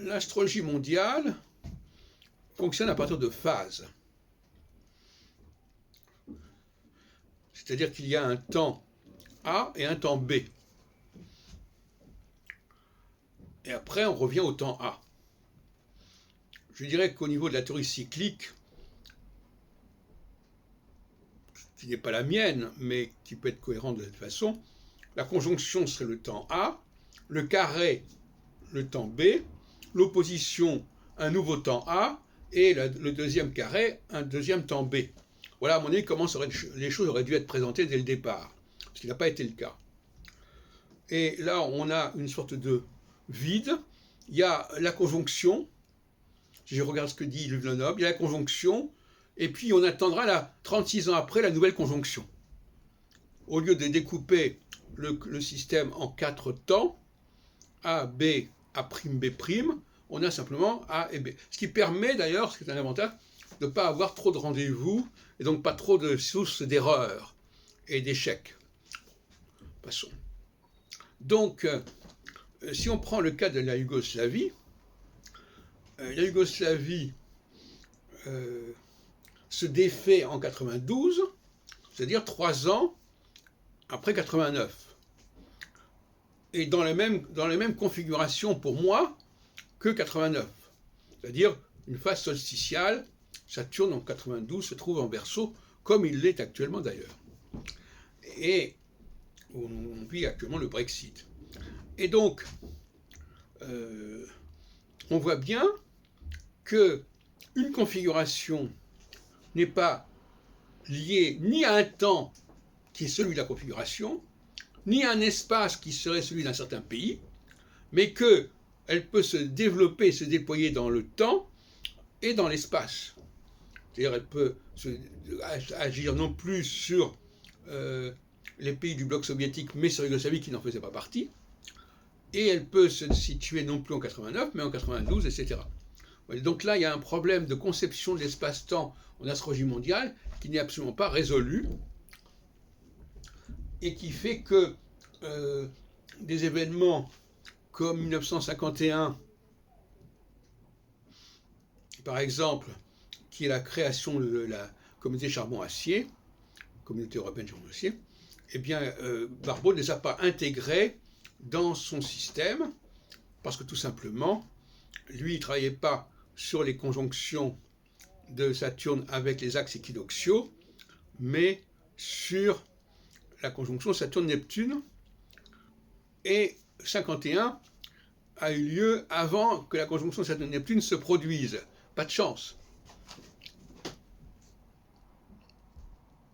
l'astrologie mondiale fonctionne à partir de phases. C'est-à-dire qu'il y a un temps A et un temps B. Et après, on revient au temps A. Je dirais qu'au niveau de la théorie cyclique, qui n'est pas la mienne, mais qui peut être cohérente de cette façon, la conjonction serait le temps A, le carré, le temps B, l'opposition, un nouveau temps A, et le deuxième carré, un deuxième temps B. Voilà, à mon avis, comment les choses auraient dû être présentées dès le départ, ce qui n'a pas été le cas. Et là, on a une sorte de vide. Il y a la conjonction, si je regarde ce que dit Luc Lenoble, il y a la conjonction, et puis on attendra 36 ans après la nouvelle conjonction. Au lieu de découper le système en 4 temps, A, B, A', B', on a simplement A et B. Ce qui permet d'ailleurs, ce qui est un avantage, de ne pas avoir trop de rendez-vous, et donc pas trop de sources d'erreurs et d'échecs. Passons. Donc, si on prend le cas de la Yougoslavie, se défait en 92, c'est-à-dire 3 ans après 89. Et dans les mêmes configurations pour moi que 89. C'est-à-dire une phase solsticiale, Saturne en 92 se trouve en Verseau, comme il l'est actuellement d'ailleurs. Et on vit actuellement le Brexit. Et donc, on voit bien qu'une configuration n'est pas liée ni à un temps qui est celui de la configuration, ni à un espace qui serait celui d'un certain pays, mais qu'elle peut se développer, se déployer dans le temps et dans l'espace. C'est-à-dire elle peut agir non plus sur les pays du bloc soviétique, mais sur Yougoslavie qui n'en faisait pas partie, et elle peut se situer non plus en 89, mais en 92, etc. Donc là, il y a un problème de conception de l'espace-temps en astrologie mondiale qui n'est absolument pas résolu, et qui fait que des événements comme 1951, par exemple, qui est la création de la communauté charbon-acier, communauté européenne charbon-acier, eh bien, Barbault ne les a pas intégrés dans son système, parce que tout simplement, lui, il ne travaillait pas sur les conjonctions de Saturne avec les axes équinoxiaux, mais sur la conjonction Saturne-Neptune, et 51 a eu lieu avant que la conjonction Saturne-Neptune se produise. Pas de chance.